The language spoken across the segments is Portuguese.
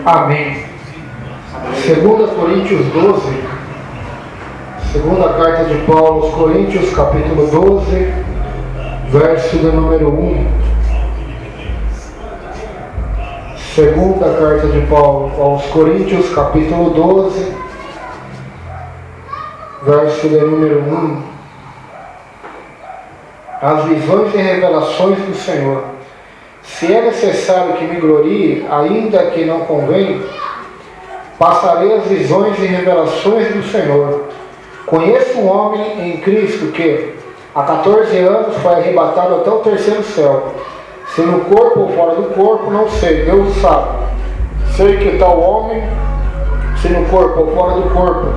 Amém. 2 Coríntios 12, segunda carta de Paulo aos Coríntios, capítulo 12, verso de número 1. Segunda carta de Paulo aos Coríntios, capítulo 12, verso de número 1. As visões e revelações do Senhor. Se é necessário que me glorie, ainda que não convém, passarei as visões e revelações do Senhor. Conheço um homem em Cristo que, há 14 anos, foi arrebatado até o terceiro céu. Se no corpo ou fora do corpo, não sei, Deus sabe. Sei que tal homem, se no corpo ou fora do corpo,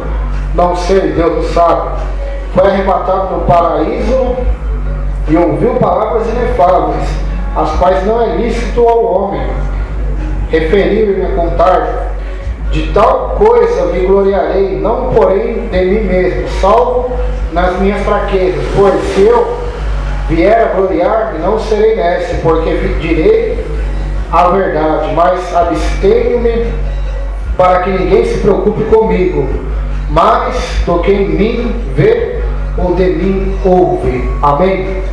não sei, Deus sabe. Foi arrebatado no paraíso e ouviu palavras inefáveis, as quais não é lícito ao homem referir-me a contar. De tal coisa me gloriarei, não porém de mim mesmo, salvo nas minhas fraquezas. Pois se eu vier a gloriar-me, não serei nesse, porque direi a verdade, mas abstenho-me para que ninguém se preocupe comigo. Mas do que em mim vê ou de mim ouve. Amém?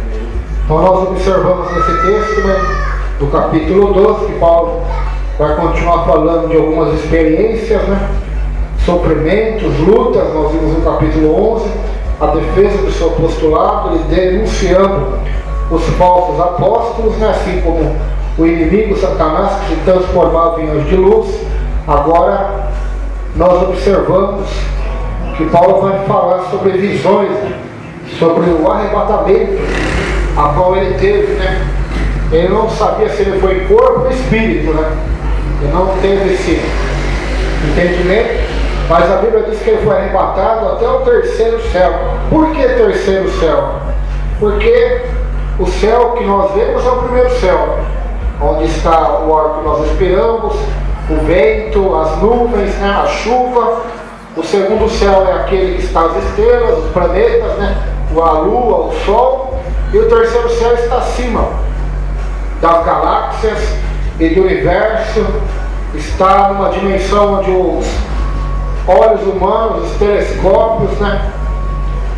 Então nós observamos nesse texto, do capítulo 12, que Paulo vai continuar falando de algumas experiências, sofrimentos, lutas. Nós vimos no capítulo 11 a defesa do seu apostolado, ele denunciando os falsos apóstolos, assim como o inimigo Satanás que se transformava em anjo de luz. Agora nós observamos que Paulo vai falar sobre visões, sobre o arrebatamento a qual ele teve, Ele não sabia se ele foi em corpo ou espírito, Ele não teve esse entendimento, mas a Bíblia diz que ele foi arrebatado até o terceiro céu. Por que terceiro céu? Porque o céu que nós vemos é o primeiro céu, onde está o ar que nós respiramos, o vento, as nuvens, a chuva. O segundo céu é aquele que está as estrelas, os planetas, a lua, o sol. E o terceiro céu está acima das galáxias e do universo. Está numa dimensão onde os olhos humanos, os telescópios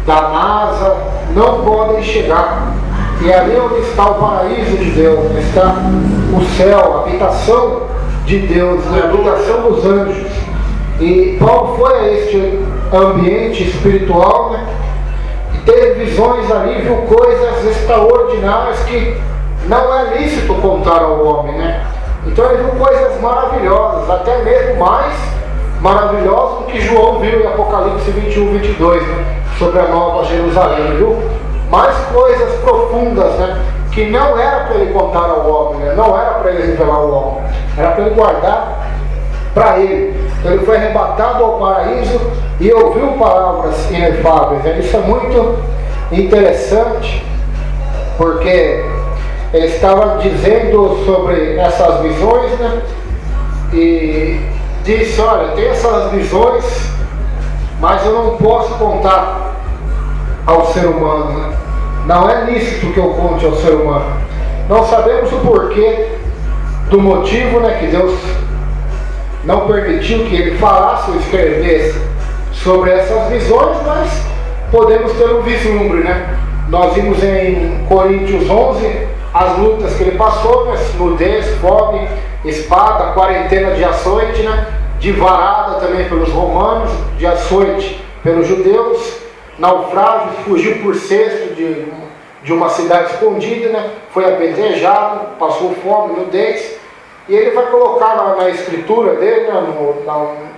da NASA não podem chegar. E ali onde está o paraíso de Deus, está o céu, a habitação de Deus, a habitação dos anjos. E Paulo foi a este ambiente espiritual, e teve visões ali, viu coisas extraordinárias que não é lícito contar ao homem, Então ele viu coisas maravilhosas, até mesmo mais maravilhosas do que João viu em Apocalipse 21, 22, sobre a Nova Jerusalém. Ele viu mais coisas profundas, que não era para ele contar ao homem, não era para ele revelar ao homem, era para ele guardar para ele. Então ele foi arrebatado ao paraíso e ouviu palavras inefáveis. Isso é muito interessante, porque ele estava dizendo sobre essas visões, e disse: olha, tem essas visões, mas eu não posso contar ao ser humano, Não é lícito que eu conte ao ser humano. Não sabemos o porquê do motivo, que Deus não permitiu que ele falasse ou escrevesse sobre essas visões, mas podemos ter um vislumbre, Nós vimos em Coríntios 11 as lutas que ele passou, nudez, fome, espada, quarentena de açoite, de varada também pelos romanos, de açoite pelos judeus, naufrágio, fugiu por cesto de uma cidade escondida, foi apedrejado, passou fome, nudez. E ele vai colocar na escritura dele,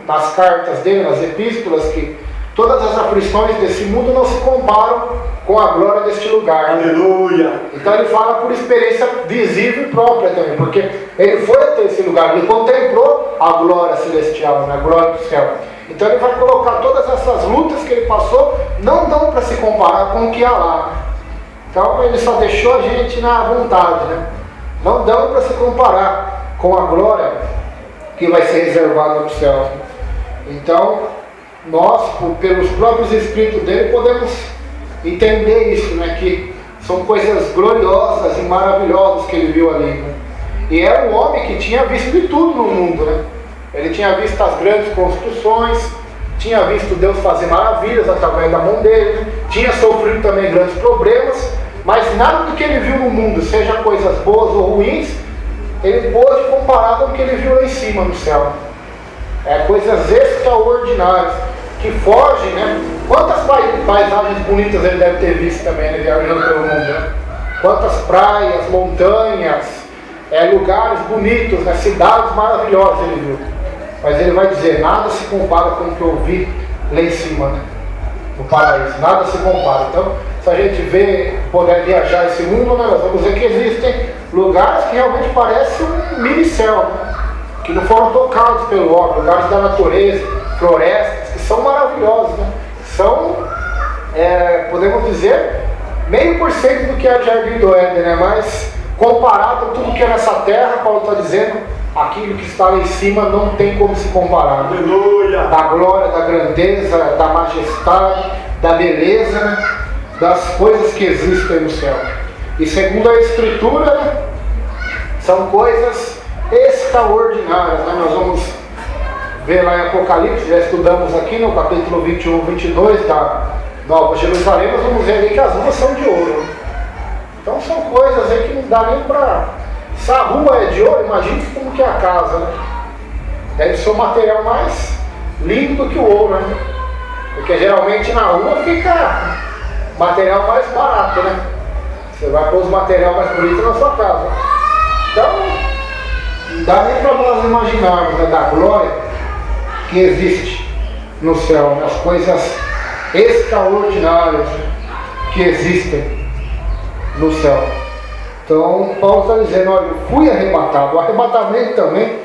nas cartas dele, nas epístolas, que todas as aflições desse mundo não se comparam com a glória deste lugar. Aleluia! Então ele fala por experiência visível e própria também, porque ele foi até esse lugar, ele contemplou a glória celestial, a glória do céu. Então ele vai colocar todas essas lutas que ele passou, não dão para se comparar com o que há lá. Então ele só deixou a gente na vontade, Não dão para se comparar com a glória que vai ser reservada no céu. Então nós, pelos próprios escritos dele, podemos entender isso, que são coisas gloriosas e maravilhosas que ele viu ali. E era um homem que tinha visto de tudo no mundo, Ele tinha visto as grandes construções, tinha visto Deus fazer maravilhas através da mão dele, tinha sofrido também grandes problemas, mas nada do que ele viu no mundo, seja coisas boas ou ruins, ele pôde comparar com o que ele viu lá em cima no céu. Coisas extraordinárias, que fogem, né? Quantas paisagens bonitas ele deve ter visto também, né, viajando pelo mundo, né? Quantas praias, montanhas, lugares bonitos, né? Cidades maravilhosas ele viu. Mas ele vai dizer, nada se compara com o que eu vi lá em cima, né? No paraíso, nada se compara. Então, se a gente puder viajar esse mundo, né, nós vamos ver que existem lugares que realmente parecem um mini-céu, né? Que não foram tocados pelo homem, lugares da natureza, florestas, que são maravilhosos, né? São, podemos dizer, 0,5% do que é o Jardim do Éden, né? Mas comparado a tudo que é nessa terra, Paulo está dizendo, aquilo que está lá em cima não tem como se comparar. Aleluia! Da glória, da grandeza, da majestade, da beleza, né? Das coisas que existem no céu. E segundo a Escritura, né? São coisas extraordinárias, né? Nós vamos ver lá em Apocalipse, já estudamos aqui no capítulo 21, 22 da Nova Jerusalém, nós vamos ver ali que as ruas são de ouro. Então são coisas aí que não dá nem para... Se a rua é de ouro, imagine como que é a casa, né? Deve ser o material mais lindo do que o ouro, né? Porque geralmente na rua fica material mais barato, né? Você vai pôr os materiais mais bonitos na sua casa. Então, não dá nem para nós imaginarmos, né, da glória que existe no céu, né? As coisas extraordinárias que existem no céu. Então, Paulo está dizendo, olha, eu fui arrebatado. O arrebatamento também,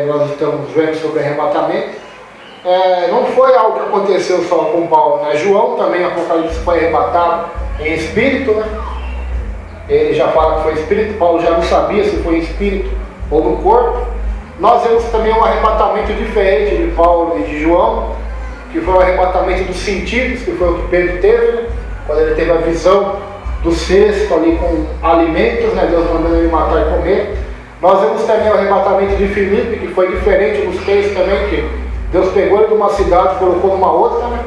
nós estamos vendo sobre arrebatamento, não foi algo que aconteceu só com Paulo, né? João também, Apocalipse, foi arrebatado em espírito, né? Ele já fala que foi espírito, Paulo já não sabia se foi em espírito ou no corpo. Nós vemos também um arrebatamento diferente de Paulo e de João, que foi o arrebatamento dos sentidos, que foi o que Pedro teve, né? Quando ele teve a visão do cesto ali com alimentos, né? Deus mandando ele matar e comer. Nós vemos também o arrebatamento de Filipe, que foi diferente dos três também, que Deus pegou ele de uma cidade e colocou numa outra, né?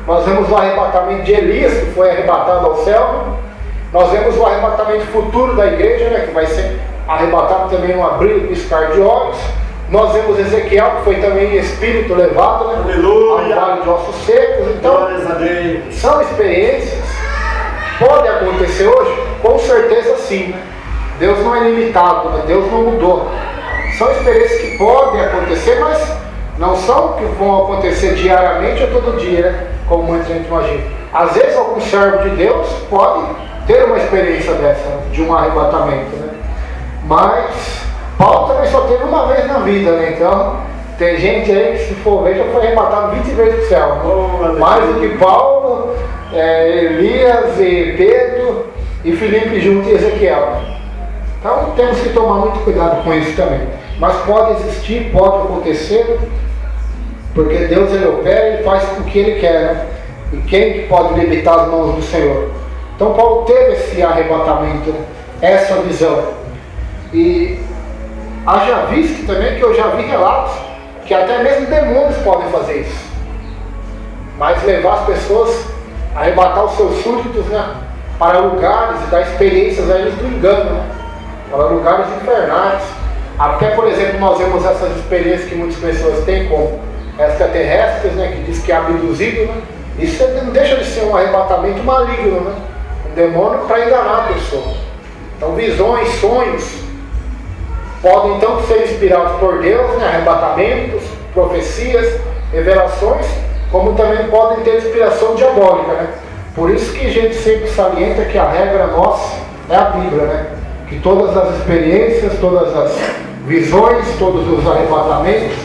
Nós vemos o arrebatamento de Elias, que foi arrebatado ao céu, né? Nós vemos o arrebatamento futuro da igreja, né? Que vai ser arrebatado também no abrir e piscar de olhos. Nós vemos Ezequiel, que foi também em espírito levado, né? Aleluia! Ao vale de ossos secos. Então, são experiências que podem acontecer hoje? Com certeza sim, né? Deus não é limitado, né? Deus não mudou. São experiências que podem acontecer, mas não são que vão acontecer diariamente ou todo dia, né? Como muita gente imagina. Às vezes algum servo de Deus pode ter uma experiência dessa, de um arrebatamento, né? Mas Paulo também só teve uma vez na vida, né? Então tem gente aí que, se for ver, já foi arrebatado 20 vezes para o céu. Mais do que Paulo, Elias e Pedro e Filipe junto e Ezequiel. Então temos que tomar muito cuidado com isso também. Mas pode existir, pode acontecer, porque Deus ele opera e faz o que ele quer, né? E quem que pode limitar as mãos do Senhor? Então Paulo teve esse arrebatamento, né? Essa visão. E haja visto também que eu já vi relatos que até mesmo demônios podem fazer isso. Mas levar as pessoas, arrebatar os seus súditos, né? Para lugares e dar experiências a eles do engano, né? Para lugares infernais. Até, por exemplo, nós vemos essas experiências que muitas pessoas têm com extraterrestres, né? Que diz que é abduzido, né? Isso não deixa de ser um arrebatamento maligno, né? Um demônio para enganar a pessoa. Então visões, sonhos podem então ser inspirados por Deus, né? Arrebatamentos, profecias, revelações, como também podem ter inspiração diabólica, né? Por isso que a gente sempre salienta que a regra nossa é a Bíblia, né? Que todas as experiências, todas as visões, todos os arrebatamentos,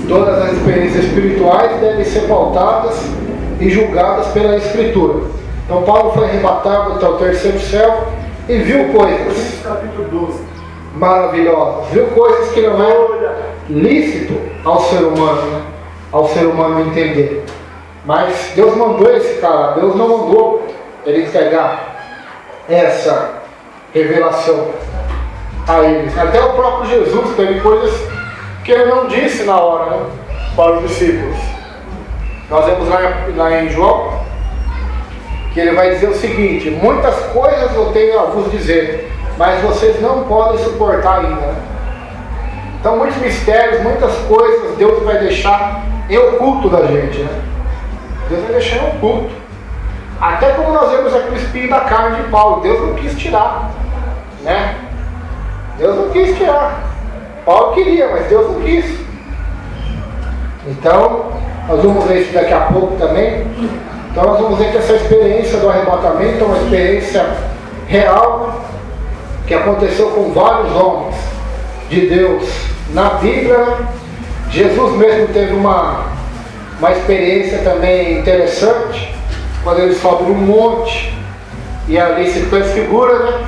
todas as experiências espirituais devem ser pautadas e julgadas pela Escritura. Então Paulo foi arrebatado até o terceiro céu e viu coisas maravilhosas, viu coisas que não é lícito ao ser humano, né? Ao ser humano entender. Mas Deus mandou esse cara, Deus não mandou ele entregar essa revelação. a eles. Até o próprio Jesus teve coisas que ele não disse na hora, né, para os discípulos. Nós vemos lá em João, que ele vai dizer o seguinte: muitas coisas eu tenho a vos dizer, mas vocês não podem suportar ainda. Né? Então muitos mistérios, muitas coisas Deus vai deixar em oculto da gente. Né? Deus vai deixar em oculto. Até como nós vemos aqui o espinho da carne de Paulo, Deus não quis tirar. Né? Deus não quis tirar. Paulo queria, mas Deus não quis. Então, nós vamos ver isso daqui a pouco também. Então nós vamos ver que essa experiência do arrebatamento é uma experiência real, que aconteceu com vários homens de Deus na Bíblia. Jesus mesmo teve uma experiência também interessante, quando ele sobe num monte, e ali se transfigura, né?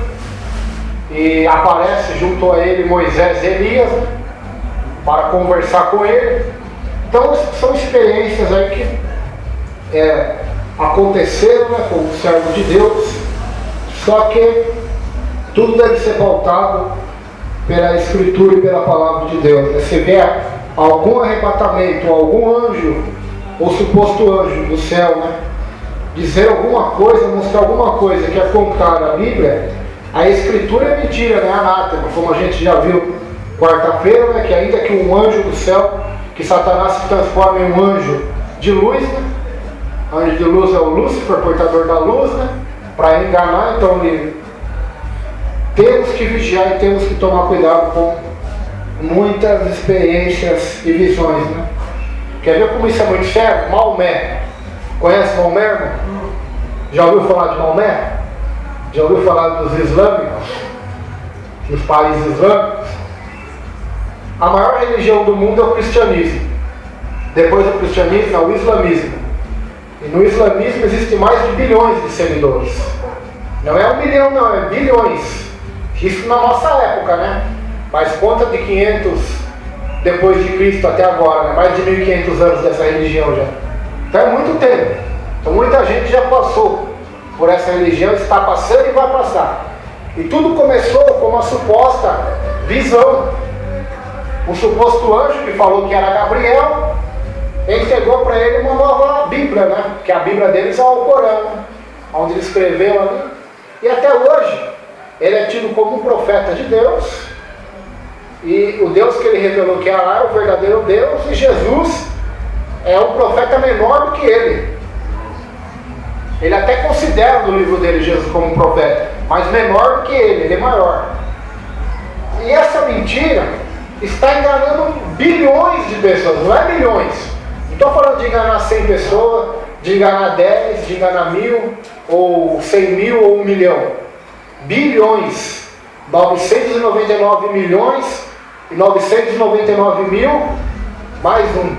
E aparece junto a ele Moisés e Elias, né? Para conversar com ele. Então são experiências aí que aconteceram, né, com o servo de Deus, só que tudo deve ser pautado pela Escritura e pela Palavra de Deus. Se vier algum arrebatamento, algum anjo, ou suposto anjo do céu, né, dizer alguma coisa, mostrar alguma coisa que é contrária à Bíblia, a Escritura é mentira, né, anátema, como a gente já viu quarta-feira, né, que ainda que um anjo do céu, que Satanás se transforma em um anjo de luz, né? Anjo de luz é o Lúcifer, portador da luz, né? Para enganar. Então temos que vigiar e temos que tomar cuidado com muitas experiências e visões, né? Quer ver como isso é muito sério? Maomé. Conhece Maomé, irmão? Já ouviu falar de Maomé? Já ouviu falar dos islâmicos? Dos países islâmicos? A maior religião do mundo é o cristianismo. Depois do cristianismo é o islamismo. E no islamismo existem mais de bilhões de seguidores. Não é 1 milhão não, é bilhões. Isso na nossa época, né? Mas conta de 500 depois de Cristo até agora, né? Mais de 1500 anos dessa religião já. Então é muito tempo. Então muita gente já passou por essa religião, está passando e vai passar. E tudo começou com uma suposta visão. Um suposto anjo que falou que era Gabriel, entregou para ele uma nova Bíblia, né? Que a Bíblia deles é o Corão, né? Onde ele escreveu ali. E até hoje, ele é tido como um profeta de Deus. E o Deus que ele revelou que era lá é o verdadeiro Deus. E Jesus é um profeta menor do que ele. Ele até considera no livro dele Jesus como um profeta, mas menor do que ele é maior. E essa mentira está enganando bilhões de pessoas, não é milhões. Não estou falando de enganar 100 pessoas, de enganar 10, de enganar 1000, ou 100 mil, ou 1 milhão. Bilhões. 999 milhões e 999 mil, mais um.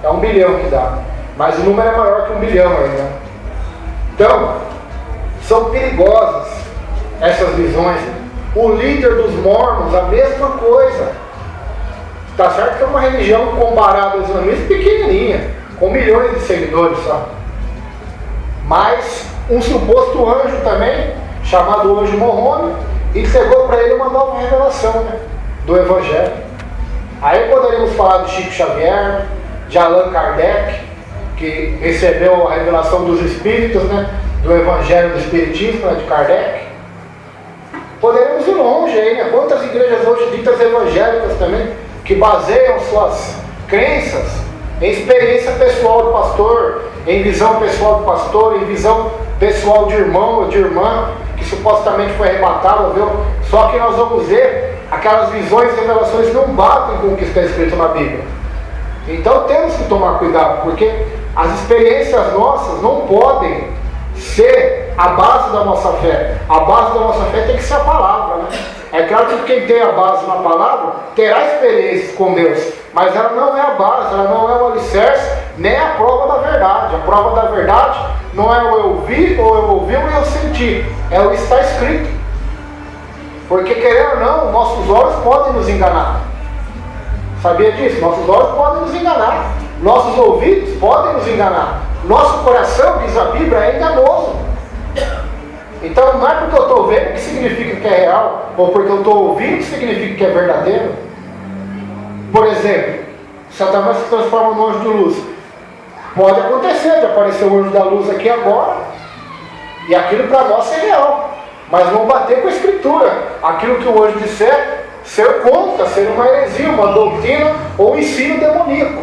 É 1 bilhão que dá. Mas o número é maior que 1 bilhão ainda. Então, são perigosas essas visões. O líder dos mormons, a mesma coisa. Está certo que é uma religião comparada ao islamismo pequenininha, com milhões de seguidores só. Mas um suposto anjo também, chamado anjo Mormônio, entregou para ele uma nova revelação, né, do Evangelho. Aí poderíamos falar de Chico Xavier, de Allan Kardec, que recebeu a revelação dos Espíritos, né, do Evangelho do Espiritismo, né, de Kardec. Poderíamos ir longe aí, né? Quantas igrejas hoje ditas evangélicas também, que baseiam suas crenças em experiência pessoal do pastor, em visão pessoal do pastor, em visão pessoal de irmão ou de irmã, que supostamente foi arrebatado, viu? Só que nós vamos ver, aquelas visões e revelações não batem com o que está escrito na Bíblia. Então temos que tomar cuidado, porque as experiências nossas não podem ser a base da nossa fé. A base da nossa fé tem que ser a palavra, né? É claro que quem tem a base na palavra terá experiências com Deus, mas ela não é a base, ela não é o alicerce, nem a prova da verdade. A prova da verdade não é o eu vi, ou eu ouvi, ou eu senti, é o que está escrito. Porque querendo ou não, nossos olhos podem nos enganar. Sabia disso? Nossos olhos podem nos enganar, nossos ouvidos podem nos enganar, nosso coração, diz a Bíblia, é enganoso. Então não é porque eu estou vendo que significa que é real, ou porque eu estou ouvindo que significa que é verdadeiro. Por exemplo, Satanás se transforma no anjo de luz. Pode acontecer de aparecer o anjo da luz aqui agora, e aquilo para nós é real, mas não bater com a Escritura. Aquilo que o anjo disser, ser contra, ser uma heresia, uma doutrina ou um ensino demoníaco.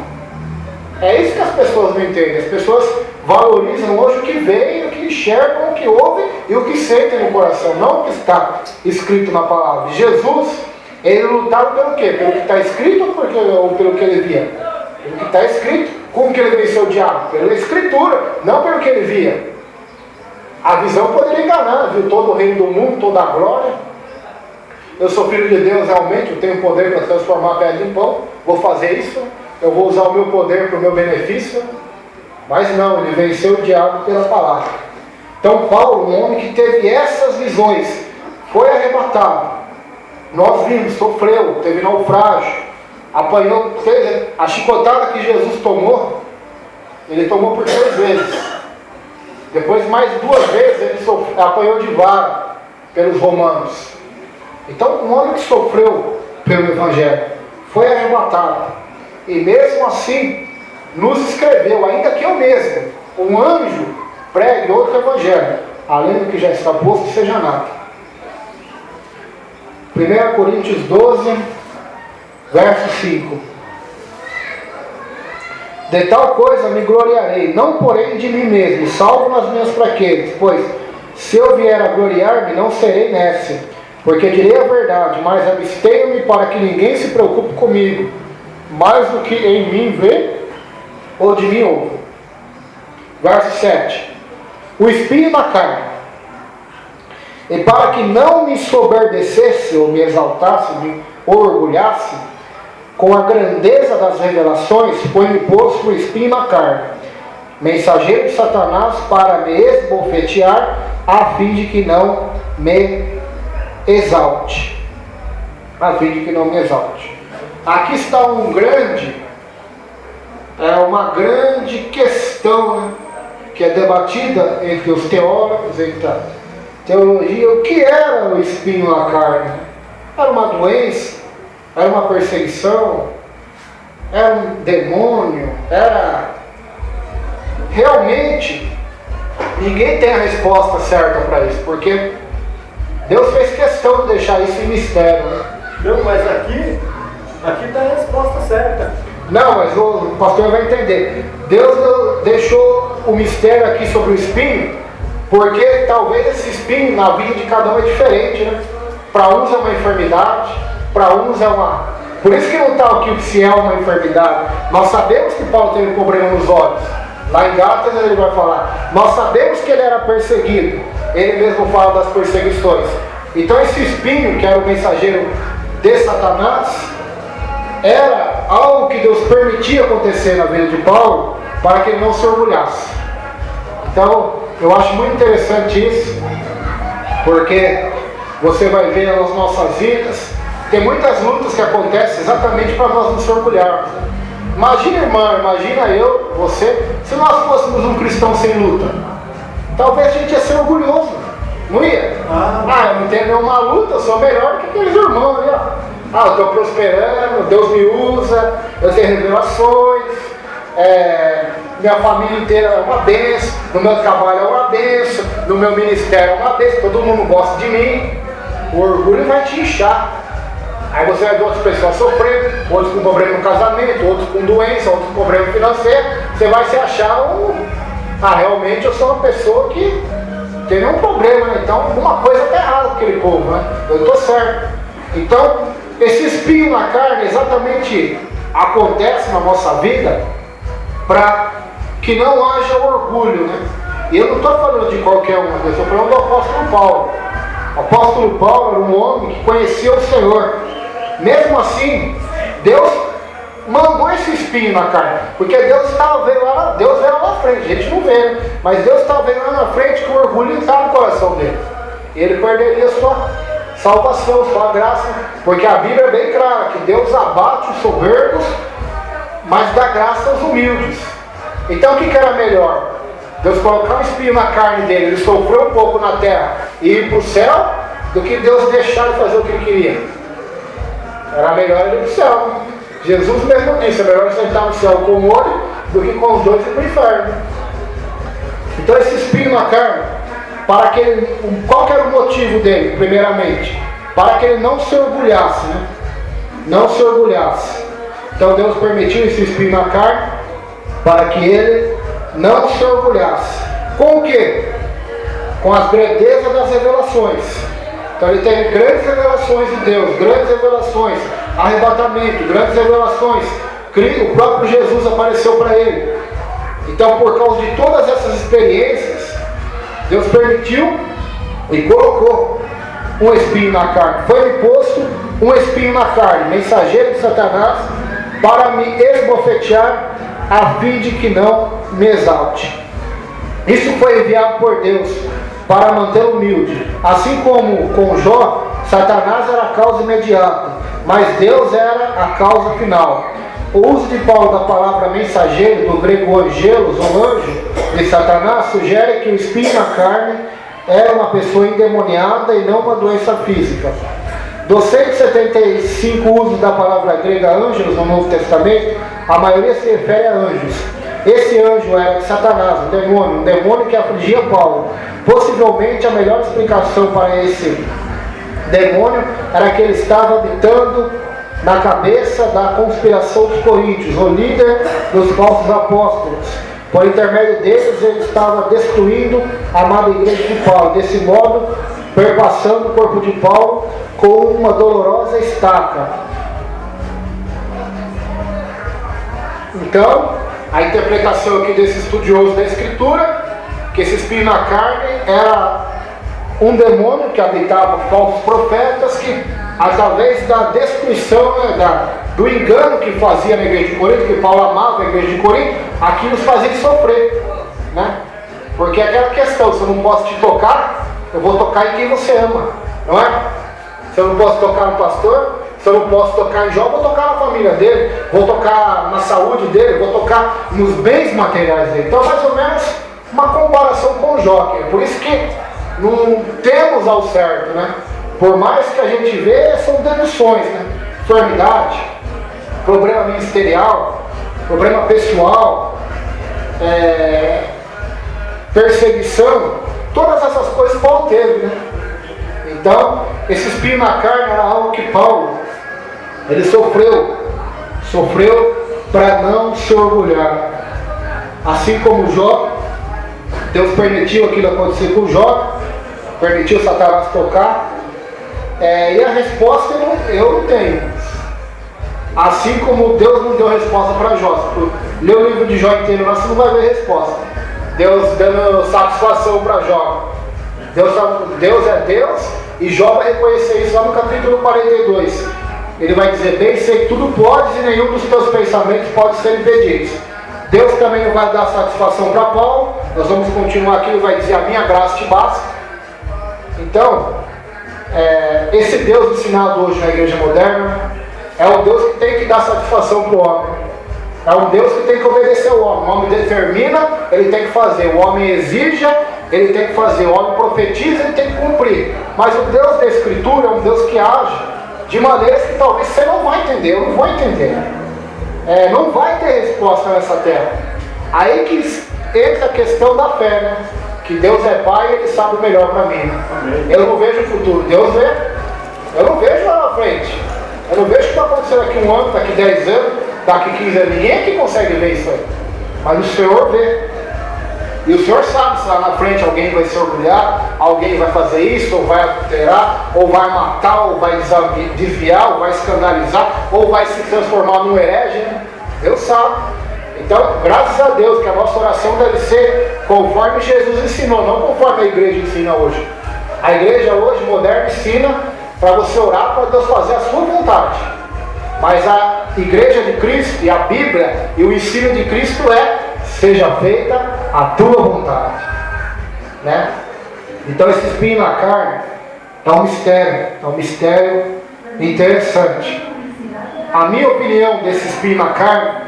É isso que as pessoas não entendem. As pessoas valorizam hoje o que veem, o que enxergam, o que ouvem e o que sentem no coração, não o que está escrito na palavra. Jesus, ele lutava pelo quê? Pelo que está escrito ou pelo que ele via? Pelo que está escrito. Como que ele venceu o diabo? Pela Escritura, não pelo que ele via. A visão poderia enganar, viu todo o reino do mundo, toda a glória. Eu sou filho de Deus realmente, eu tenho poder para transformar a pedra em pão, vou fazer isso. Eu vou usar o meu poder para o meu benefício. Mas não, ele venceu o diabo pela palavra. Então Paulo, um homem que teve essas visões, foi arrebatado. Nós vimos, sofreu, teve naufrágio, apanhou, teve a chicotada que Jesus tomou, ele tomou por 3 vezes. Depois mais 2 vezes ele apanhou de vara pelos romanos. Então um homem que sofreu pelo Evangelho, foi arrebatado. E mesmo assim, nos escreveu, ainda que eu mesmo, um anjo, pregue outro evangelho, além do que já está posto, seja nada. 1 Coríntios 12, verso 5. De tal coisa me gloriarei, não porém de mim mesmo, salvo nas minhas fraquezas, pois se eu vier a gloriar-me, não serei nessa, porque direi a verdade, mas abstenho-me para que ninguém se preocupe comigo, mais do que em mim vê ou de mim ouve. Verso 7. O espinho na carne. E para que não me soberbecesse, ou me exaltasse, me orgulhasse, com a grandeza das revelações, foi-me posto o espinho na carne, mensageiro de Satanás para me esbofetear, a fim de que não me exalte. A fim de que não me exalte. Aqui está uma grande questão, né, que é debatida entre os teólogos, entre a teologia. O que era o espinho na carne? Era uma doença? Era uma perseguição? Era um demônio? Era... Realmente, ninguém tem a resposta certa para isso, porque Deus fez questão de deixar isso em mistério, né? Não, mas aqui está a resposta certa. Não, mas o pastor vai entender. Deus deixou o mistério aqui sobre o espinho, porque talvez esse espinho na vida de cada um é diferente, né? Para uns é uma enfermidade, para uns é uma... Por isso que não está aqui se é uma enfermidade. Nós sabemos que Paulo teve problema nos olhos. Lá em Gálatas ele vai falar. Nós sabemos que ele era perseguido. Ele mesmo fala das perseguições. Então esse espinho, que era o mensageiro de Satanás, era algo que Deus permitia acontecer na vida de Paulo, para que ele não se orgulhasse. Então, eu acho muito interessante isso, porque você vai ver nas nossas vidas, tem muitas lutas que acontecem exatamente para nós nos orgulharmos. Imagina, irmã, imagina eu, você, se nós fôssemos um cristão sem luta, talvez a gente ia ser orgulhoso, não ia? Eu não tenho nenhuma luta, eu sou melhor do que aqueles irmãos ali, ó. Eu estou prosperando, Deus me usa, eu tenho revelações, minha família inteira é uma bênção, no meu trabalho é uma bênção, no meu ministério é uma bênção, todo mundo gosta de mim. O orgulho vai te inchar. Aí você vai ver outras pessoas sofrendo, outros com problema no casamento, outros com doença, outros com problema financeiro. Você vai se achar realmente eu sou uma pessoa que tem nenhum problema, né? Então alguma coisa está errada com aquele povo, né? Eu estou certo. Então, esse espinho na carne exatamente acontece na nossa vida para que não haja orgulho, né? E eu não estou falando de qualquer um, eu estou falando do apóstolo Paulo. O apóstolo Paulo era um homem que conhecia o Senhor. Mesmo assim, Deus mandou esse espinho na carne, porque Deus estava vendo lá, Deus vê lá na frente, a gente não vê, mas Deus estava vendo lá na frente que o orgulho estava no coração dele. Ele perderia sua salvação, sua graça, porque a Bíblia é bem clara que Deus abate os soberbos, mas dá graça aos humildes. Então o que era melhor? Deus colocar um espinho na carne dele, ele sofreu um pouco na terra e ir para o céu, do que Deus deixar de fazer o que ele queria. Era melhor ele ir para o céu. Jesus mesmo disse, é melhor sentar no céu com um olho do que com os dois ir para o inferno. Então esse espinho na carne, para que ele, qual que era o motivo dele, primeiramente? Para que ele não se orgulhasse, né? Não se orgulhasse. Então Deus permitiu esse espinho na carne, para que ele não se orgulhasse. Com o quê? Com as grandezas das revelações. Então ele teve grandes revelações de Deus, grandes revelações, arrebatamento, grandes revelações. O próprio Jesus apareceu para ele. Então, por causa de todas essas experiências, Deus permitiu e colocou um espinho na carne. Foi imposto um espinho na carne, mensageiro de Satanás, para me esbofetear, a fim de que não me exalte. Isso foi enviado por Deus para mantê-lo humilde. Assim como com Jó, Satanás era a causa imediata, mas Deus era a causa final. O uso de Paulo da palavra mensageiro, do grego angelos, ou anjo, de Satanás, sugere que o espinho na carne era uma pessoa endemoniada e não uma doença física. Dos 175 usos da palavra grega ângelos no Novo Testamento, a maioria se refere a anjos. Esse anjo era de Satanás, um demônio que afligia Paulo. Possivelmente a melhor explicação para esse demônio era que ele estava habitando na cabeça da conspiração dos coríntios, o líder dos falsos apóstolos. Por intermédio deles, ele estava destruindo a amada igreja de Paulo. Desse modo, perpassando o corpo de Paulo com uma dolorosa estaca. Então, a interpretação aqui desse estudioso da Escritura, que esse espinho na carne era um demônio que habitava falsos profetas, que através da destruição, do engano que fazia na igreja de Corinto, que Paulo amava a igreja de Corinto, aquilo os fazia sofrer, né? Porque é aquela questão, se eu não posso te tocar, eu vou tocar em quem você ama, não é? Se eu não posso tocar no pastor, se eu não posso tocar em Jó, vou tocar na família dele, vou tocar na saúde dele, vou tocar nos bens materiais dele. Então, mais ou menos uma comparação com Jó, por isso que não temos ao certo, né? Por mais que a gente vê, são deduções, né? Enfermidade, problema ministerial, problema pessoal, perseguição, todas essas coisas Paulo teve, né? Então, esse espinho na carne era algo que Paulo, ele sofreu para não se orgulhar. Assim como Jó, Deus permitiu aquilo acontecer com Jó, permitiu Satanás tocar, e a resposta eu não tenho. Assim como Deus não deu resposta para Jó. Lê o livro de Jó inteiro, mas você não vai ver resposta. Deus dando satisfação para Jó. Deus é Deus, e Jó vai reconhecer isso lá no capítulo 42. Ele vai dizer: bem sei que tudo podes e nenhum dos teus pensamentos pode ser impedido. Deus também não vai dar satisfação para Paulo. Nós vamos continuar aqui, ele vai dizer: a minha graça te basta. Então, esse Deus ensinado hoje na igreja moderna é o Deus que tem que dar satisfação para o homem. É um Deus que tem que obedecer ao homem. O homem determina, ele tem que fazer. O homem exija, ele tem que fazer. O homem profetiza, ele tem que cumprir. Mas o Deus da Escritura é um Deus que age de maneiras que talvez você não vai entender, eu não vou entender. Não vai ter resposta nessa terra. Aí que entra a questão da fé, né? Que Deus é Pai e Ele sabe o melhor para mim. Eu não vejo o futuro, Deus vê. Eu não vejo lá na frente. Eu não vejo o que vai acontecer daqui 1 ano, daqui 10 anos, daqui 15 anos. Ninguém aqui consegue ver isso aí. Mas o Senhor vê. E o Senhor sabe se lá na frente alguém vai se orgulhar, alguém vai fazer isso, ou vai adulterar, ou vai matar, ou vai desviar, ou vai escandalizar, ou vai se transformar num herege, né? Deus sabe. Então, graças a Deus que a nossa oração deve ser conforme Jesus ensinou, não conforme a igreja ensina hoje. A igreja hoje moderna ensina para você orar para Deus fazer a sua vontade. Mas a igreja de Cristo e a Bíblia e o ensino de Cristo seja feita a tua vontade, né? Então esse espinho na carne é um mistério interessante. A minha opinião desse espinho na carne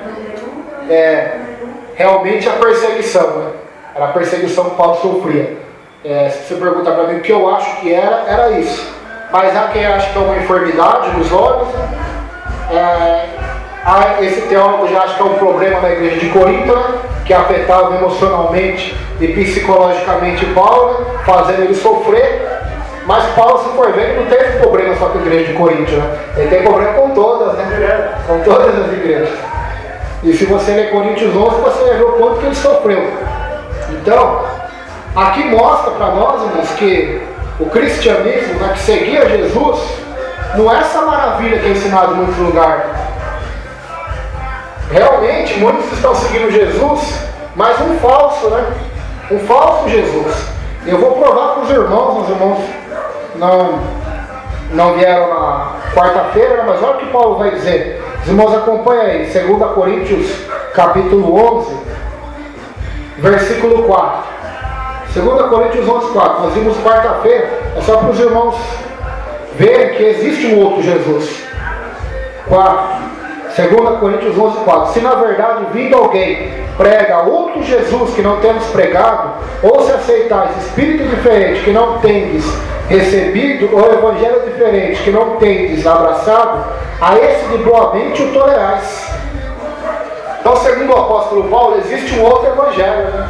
é realmente a perseguição, né? Era a perseguição que Paulo sofria. Se você perguntar para mim o que eu acho que era isso. Mas há quem acha que é uma enfermidade nos olhos. Esse teólogo já acha que é um problema da igreja de Corinto, né? Que afetava emocionalmente e psicologicamente Paulo, né? Fazendo ele sofrer. Mas Paulo, se for ver, ele não teve problema só com a igreja de Corinto, né? Ele tem problema com todas, né? Com todas as igrejas. E se você ler Coríntios 11, você vai ver o quanto que ele sofreu. Então, aqui mostra para nós, irmãos, que o cristianismo, né, que seguia Jesus, não é essa maravilha que é ensinado em muitos lugares. Realmente, muitos estão seguindo Jesus, mas um falso, né? Um falso Jesus. Eu vou provar para os irmãos não vieram na quarta-feira, mas olha o que Paulo vai dizer. Os irmãos acompanham aí, 2 Coríntios capítulo 11, versículo 4. 2 Coríntios 11, 4. Nós vimos quarta-feira, é só para os irmãos verem que existe um outro Jesus. 4. 2 Coríntios 11, 4. Se na verdade vindo alguém prega outro Jesus que não temos pregado, ou se aceitais espírito diferente que não tendes recebido, ou evangelho diferente que não tendes abraçado, a esse de boa mente o tolerais. Então, segundo o apóstolo Paulo, existe um outro evangelho, né?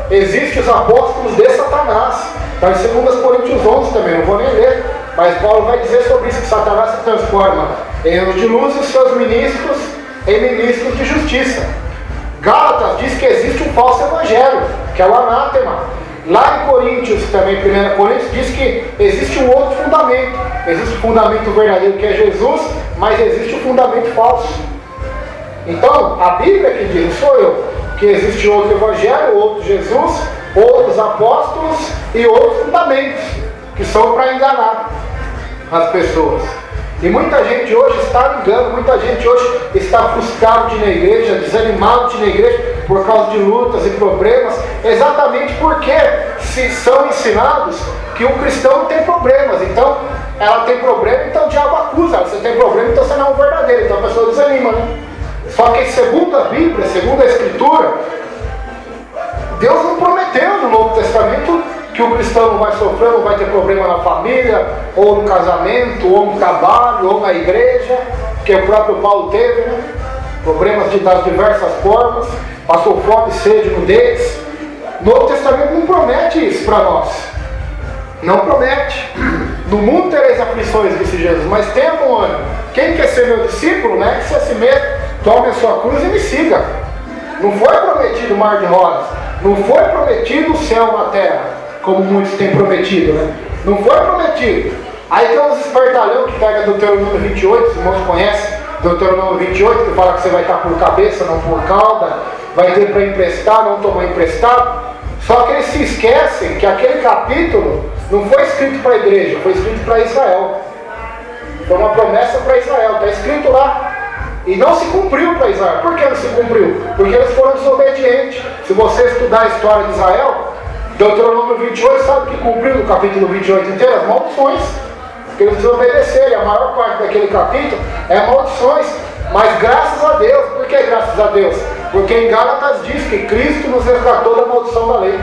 Existem os apóstolos de Satanás. Está em 2 Coríntios 11 também, não vou nem ler, mas Paulo vai dizer sobre isso, que Satanás se transforma em anjo de luz e os seus ministros em ministros de justiça. Gálatas diz que existe um falso evangelho, que é o anátema. Lá em Coríntios, também 1 Coríntios, diz que existe um outro fundamento. Existe o fundamento verdadeiro, que é Jesus, mas existe o fundamento falso. Então, a Bíblia que diz, não sou eu, que existe outro evangelho, outro Jesus, outros apóstolos e outros fundamentos, que são para enganar as pessoas. E muita gente hoje está ligando, muita gente hoje está frustrado de ir na igreja, desanimado de ir na igreja por causa de lutas e problemas, exatamente porque se são ensinados que o cristão não tem problemas. Então, ela tem problema, então o diabo acusa. Você tem problema, então você não é um verdadeiro. Então a pessoa desanima, né? Só que segundo a Bíblia, segundo a Escritura, Deus não prometeu no Novo Testamento que o cristão não vai sofrer, não vai ter problema na família, ou no casamento, ou no trabalho, ou na igreja, que o próprio Paulo teve, né? Problemas das diversas formas, passou fome, sede, nudez. O Novo Testamento não promete isso para nós. Não promete. No mundo tereis aflições, disse Jesus, mas tenha bom ânimo. Quem quer ser meu discípulo, né? Que se a si mesmo, tome a sua cruz e me siga. Não foi prometido o mar de rosas. Não foi prometido o céu na terra, como muitos têm prometido, né? Não foi prometido. Aí tem uns espertalhão que pega Deuteronômio 28, os irmãos conhecem Deuteronômio 28, que fala que você vai estar por cabeça, não por cauda, vai ter para emprestar, não tomar emprestado. Só que eles se esquecem que aquele capítulo não foi escrito para a igreja, foi escrito para Israel. Foi uma promessa para Israel, está escrito lá. E não se cumpriu para Israel. Por que não se cumpriu? Porque eles foram desobedientes. Se você estudar a história de Israel, Deuteronômio 28, sabe o que cumpriu no capítulo 28 inteiro? As maldições. Porque eles desobedeceram. A maior parte daquele capítulo é maldições. Mas graças a Deus. Por que graças a Deus? Porque em Gálatas diz que Cristo nos resgatou da maldição da lei.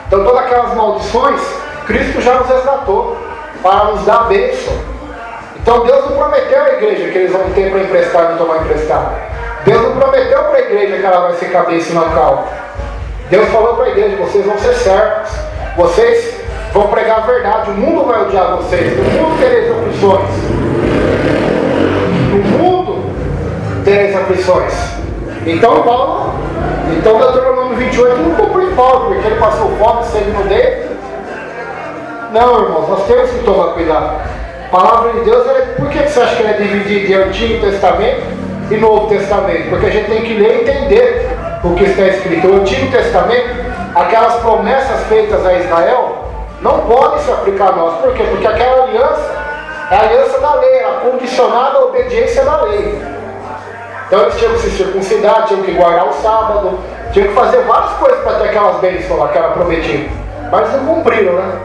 Então todas aquelas maldições, Cristo já nos resgatou para nos dar a bênção. Então Deus não prometeu à igreja que eles vão ter para emprestar e não tomar emprestado. Deus não prometeu para a igreja que ela vai ser cabeça e não cauda. Deus falou para a igreja, vocês vão ser servos, vocês vão pregar a verdade, o mundo vai odiar vocês, no mundo tereis aflições. No mundo tereis aflições. Então Deuteronômio 28 não cumpriu em Paulo, porque ele passou fome, sede no dedo. Não, irmãos, nós temos que tomar cuidado. A palavra de Deus, por que você acha que ela é dividida em Antigo Testamento e Novo Testamento? Porque a gente tem que ler e entender o que está escrito. O Antigo Testamento, aquelas promessas feitas a Israel, não podem se aplicar a nós. Por quê? Porque aquela aliança é a aliança da lei, era condicionada à obediência da lei. Então eles tinham que se circuncidar, tinham que guardar o sábado, tinham que fazer várias coisas para ter aquelas bênçãos lá que era prometido. Mas não cumpriram, né?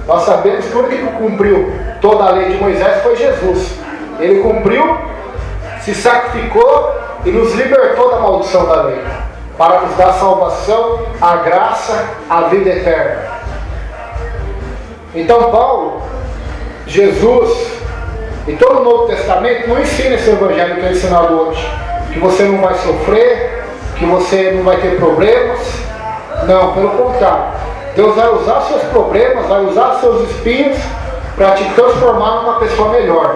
Nós sabemos que o único que cumpriu toda a lei de Moisés foi Jesus. Ele cumpriu, se sacrificou e nos libertou da maldição da lei. para nos dar salvação, a graça, a vida eterna. Então Paulo, Jesus e todo o Novo Testamento não ensina esse evangelho que é ensinado hoje, que você não vai sofrer, que você não vai ter problemas. Não, pelo contrário, Deus vai usar seus problemas, vai usar seus espinhos para te transformar numa pessoa melhor,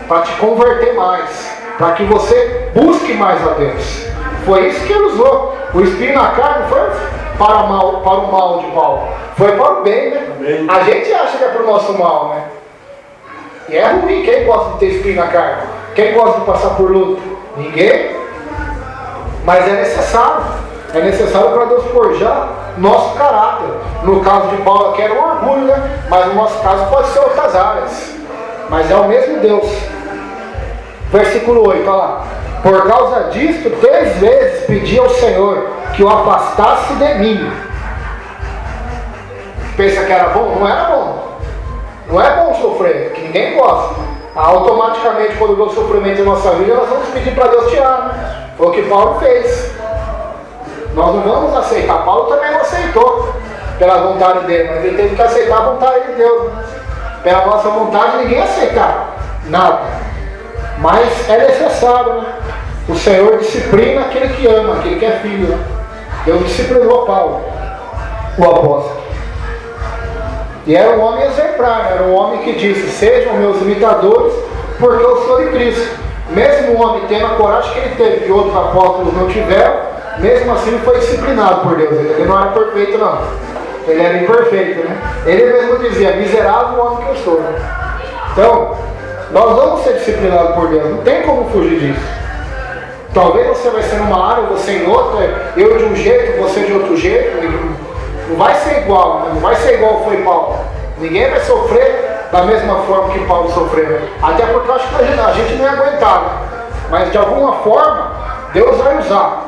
para te converter mais, para que você busque mais a Deus. Foi isso que ele usou. O espinho na carne não foi para o mal de Paulo, foi para o bem, né? Amém. A gente acha que é para o nosso mal, né? E é ruim. Quem gosta de ter espinho na carne? Quem gosta de passar por luto? Ninguém. Mas é necessário. É necessário para Deus forjar nosso caráter. No caso de Paulo aqui era um orgulho, né? Mas no nosso caso pode ser outras áreas. Mas é o mesmo Deus. Versículo 8, olha lá. Por causa disto, 3 vezes pedi ao Senhor que o afastasse de mim. Pensa que era bom? Não era bom. Não é bom sofrer, que ninguém gosta. Automaticamente, quando vê o sofrimento em nossa vida, nós vamos pedir para Deus tirar, né? Foi o que Paulo fez. Nós não vamos aceitar. Paulo também não aceitou pela vontade dele, mas ele teve que aceitar a vontade de Deus, né? Pela nossa vontade, ninguém aceita nada. Mas é necessário, né? O Senhor disciplina aquele que ama, aquele que é filho, né? Deus disciplinou Paulo, o apóstolo. E era um homem exemplar, era um homem que disse: sejam meus imitadores, porque eu sou de Cristo. Mesmo o homem tendo a coragem que ele teve, que outros apóstolos não tiveram, mesmo assim ele foi disciplinado por Deus. Ele não era perfeito, não. Ele era imperfeito, né? Ele mesmo dizia: miserável homem que eu sou, né? Então, nós vamos ser disciplinados por Deus, não tem como fugir disso. Talvez você vai ser numa área, você em outra, eu de um jeito, você de outro jeito. Não vai ser igual, né? Não vai ser igual foi Paulo. Ninguém vai sofrer da mesma forma que Paulo sofreu. Até porque eu acho que a gente não ia aguentar, né? Mas de alguma forma, Deus vai usar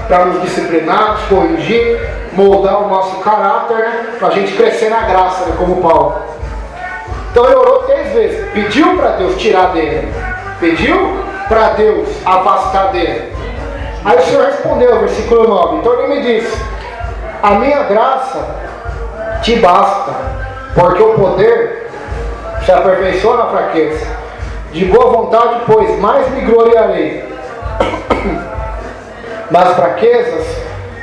para nos disciplinar, nos corrigir, moldar o nosso caráter, né? Para a gente crescer na graça, né? Como Paulo. Então ele orou 3 vezes, pediu para Deus tirar dele, pediu para Deus afastar dele. Aí o Senhor respondeu, versículo 9. Então ele me disse: a minha graça te basta, porque o poder se aperfeiçoa na fraqueza. De boa vontade, pois, mais me gloriarei nas fraquezas,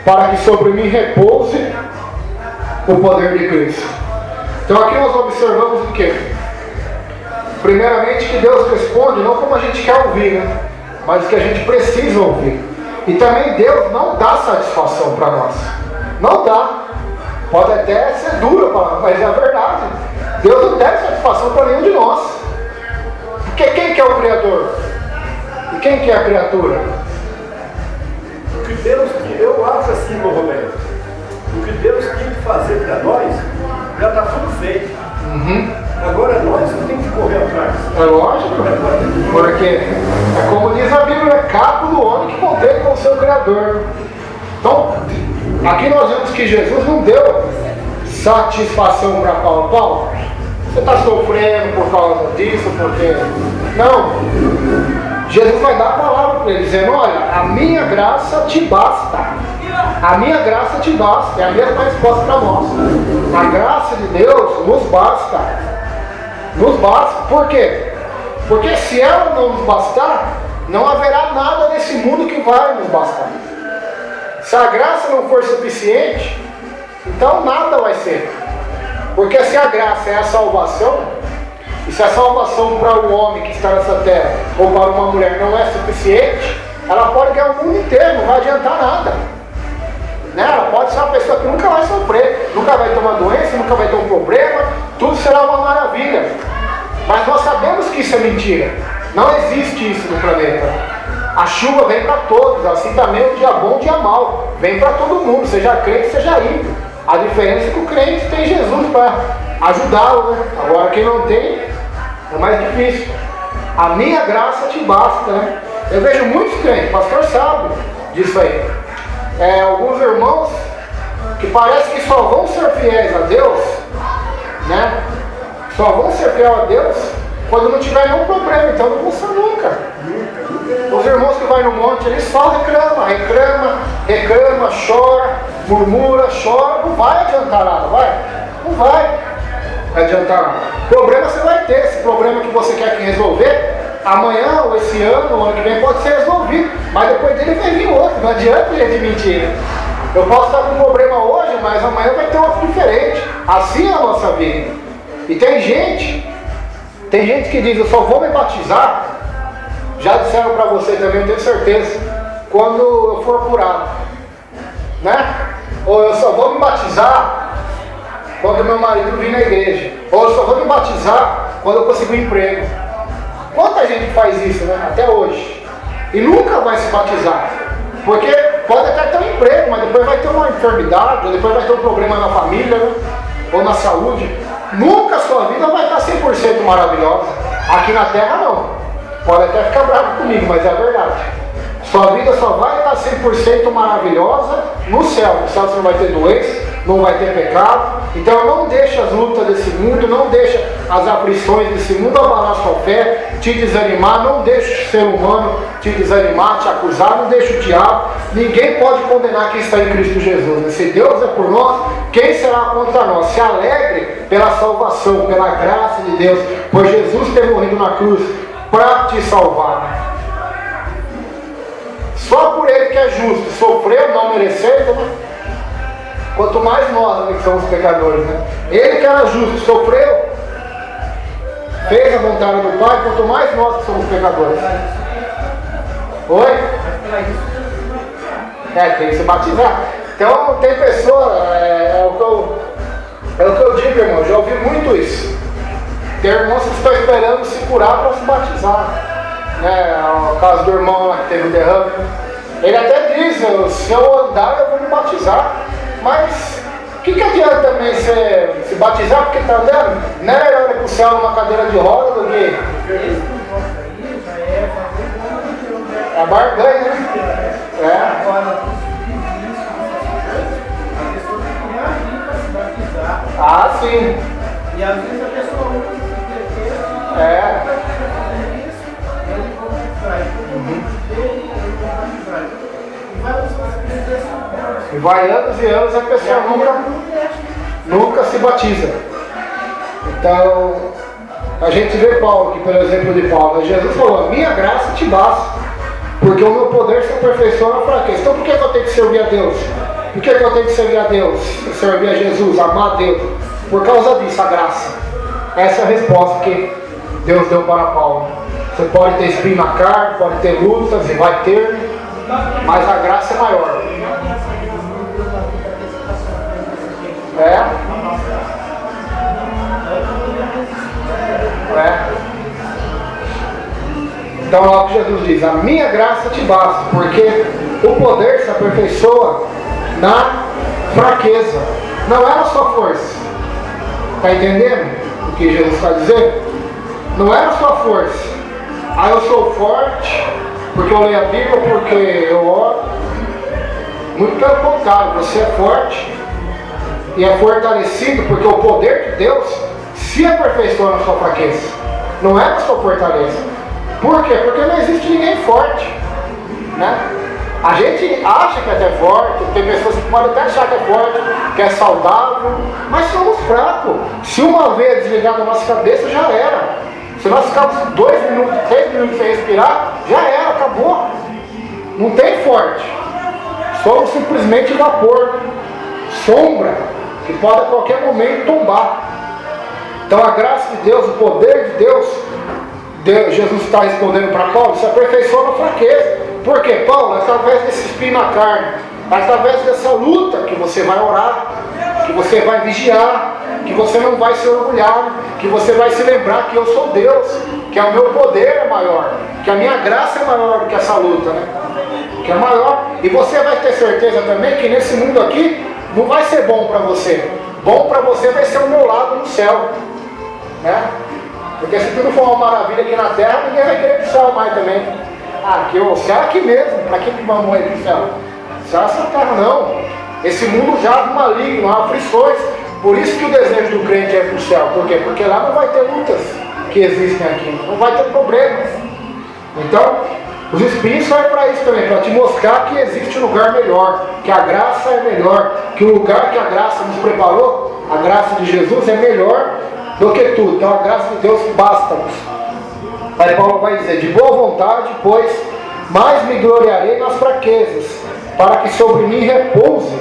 para que sobre mim repouse o poder de Cristo. Então aqui nós observamos o quê? Primeiramente, que Deus responde não como a gente quer ouvir, né? Mas que a gente precisa ouvir. E também Deus não dá satisfação para nós. Não dá. Pode até ser dura, mas é a verdade. Deus não deve satisfação para nenhum de nós. Porque quem que é o Criador? E quem que é a criatura? O que Deus, eu acho assim, meu Roberto, o que Deus tem que fazer para nós, já está tudo feito. Agora nós que temos que correr atrás. É lógico. Porque é como diz a Bíblia, é capo do homem que contém com o seu Criador. Então, aqui nós vemos que Jesus não deu satisfação para Paulo. Paulo, você está sofrendo por causa disso, porque... Não. Jesus vai dar a palavra para ele, dizendo: olha, a minha graça te basta. A minha graça te basta. É a mesma resposta para nós. A graça de Deus nos basta. Nos basta. Por quê? Porque se ela não nos bastar, não haverá nada nesse mundo que vai nos bastar. Se a graça não for suficiente, então nada vai ser. Porque se a graça é a salvação, e se a salvação para o homem que está nessa terra, ou para uma mulher, não é suficiente, ela pode ganhar o mundo inteiro, não vai adiantar nada. Né? Ela pode ser uma pessoa que nunca vai sofrer, nunca vai ter uma doença, nunca vai ter um problema, tudo será uma maravilha. Mas nós sabemos que isso é mentira. Não existe isso no planeta. A chuva vem para todos, assim também o dia bom, o dia mau. Vem para todo mundo, seja crente, seja ímpio. A diferença é que o crente tem Jesus para ajudá-lo, né? Agora quem não tem, é mais difícil. A minha graça te basta, né? Eu vejo muitos crentes, o pastor sabe disso aí. Alguns irmãos que parece que só vão ser fiéis a Deus, né? Só vão ser fiéis a Deus quando não tiver nenhum problema, então não vão ser nunca. Os irmãos que vão no monte, eles só reclamam, reclama, chora, murmura, chora, não vai adiantar nada, vai? Não vai adiantar nada. Problema você vai ter, esse problema que você quer resolver, amanhã ou esse ano, ou ano que vem pode ser resolvido, mas depois dele vai vir outro, não adianta gente mentir. Eu posso estar com um problema hoje, mas amanhã vai ter outro diferente. Assim é a nossa vida. E tem gente que diz, eu só vou me batizar, já disseram para você também, eu tenho certeza, quando eu for curado, né? Ou eu só vou me batizar quando meu marido vir na igreja, ou eu só vou me batizar quando eu conseguir um emprego. Quanta gente faz isso, né? Até hoje, e nunca vai se batizar, porque pode até ter um emprego, mas depois vai ter uma enfermidade, ou depois vai ter um problema na família, né? Ou na saúde. Nunca a sua vida vai estar 100% maravilhosa. Aqui na terra não. Pode até ficar bravo comigo, mas é verdade. Sua vida só vai estar 100% maravilhosa no céu. No céu você não vai ter doença, não vai ter pecado. Então não deixe as lutas desse mundo, não deixe as aflições desse mundo abalar sua fé, te desanimar, não deixe o ser humano te desanimar, te acusar, não deixe o diabo. Ninguém pode condenar quem está em Cristo Jesus. Se Deus é por nós, quem será contra nós? Se alegre pela salvação, pela graça de Deus, por Jesus ter morrido na cruz para te salvar. Só por Ele que é justo, sofreu, não merecendo, né? Quanto mais nós, né, que somos pecadores, né? Ele que era justo, sofreu, fez a vontade do Pai, quanto mais nós que somos pecadores. Oi? Tem que se batizar. Então tem pessoa, é o que eu digo, irmão, já ouvi muito isso. Tem irmãos que estão esperando se curar para se batizar. Né? O caso do irmão lá que teve o derrame. Ele até diz, se eu andar eu vou me batizar. Mas o que adianta também se batizar porque está andando? Não é melhor ir para o céu numa cadeira de roda do que... É barganha, né? Ah, sim. E às vezes a pessoa não tem E vai anos e anos a pessoa nunca se batiza. Então, a gente vê Paulo aqui, pelo exemplo de Paulo. Jesus falou, a minha graça te basta, porque o meu poder se aperfeiçoa na fraqueza. Então por que eu tenho que servir a Deus? Por que eu tenho que servir a Deus? Servir a Jesus, amar a Deus? Por causa disso, a graça. Essa é a resposta que Deus deu para Paulo. Você pode ter espinho na carne, pode ter lutas, e vai ter, mas a graça é maior. Então olha o que Jesus diz, a minha graça te basta, porque o poder se aperfeiçoa na fraqueza, não é na sua força. Está entendendo o que Jesus está dizendo? Não é na sua força. Eu sou forte porque eu leio a Bíblia, porque eu oro. Muito pelo contrário, você é forte e é fortalecido porque o poder de Deus se aperfeiçoa na sua fraqueza, não é na sua fortaleza. Por quê? Porque não existe ninguém forte, né? A gente acha que é até forte, tem pessoas que podem até achar que é forte, que é saudável, mas somos fracos. Se uma veia desligar da nossa cabeça, já era. Se nós ficarmos 2 minutos, 3 minutos sem respirar, já era, acabou. Não tem forte. Somos simplesmente vapor, sombra, que pode a qualquer momento tombar. Então a graça de Deus, o poder de Deus, Jesus está respondendo para Paulo, se aperfeiçoa na fraqueza. Por quê? Paulo, através desse espinho na carne, através dessa luta que você vai orar, que você vai vigiar, que você não vai se orgulhar, que você vai se lembrar que eu sou Deus, que o meu poder é maior, que a minha graça é maior do que essa luta, né? Que é maior. E você vai ter certeza também que nesse mundo aqui não vai ser bom para você. Bom para você vai ser o meu lado no céu, né? Porque se tudo for uma maravilha aqui na terra, ninguém vai querer ir para o céu mais também. Aqui, o céu é aqui mesmo, para que vamos ir para o céu? Céu é essa terra não. Esse mundo já é maligno, há aflições. Por isso que o desejo do crente é ir para o céu. Por quê? Porque lá não vai ter lutas que existem aqui, não vai ter problemas. Então, Os espinhos servem para isso também, para te mostrar que existe um lugar melhor, que a graça é melhor, que o lugar que a graça nos preparou, a graça de Jesus é melhor do que tudo. Então a graça de Deus basta-nos. Aí Paulo vai dizer, de boa vontade, pois mais me gloriarei nas fraquezas, para que sobre mim repouse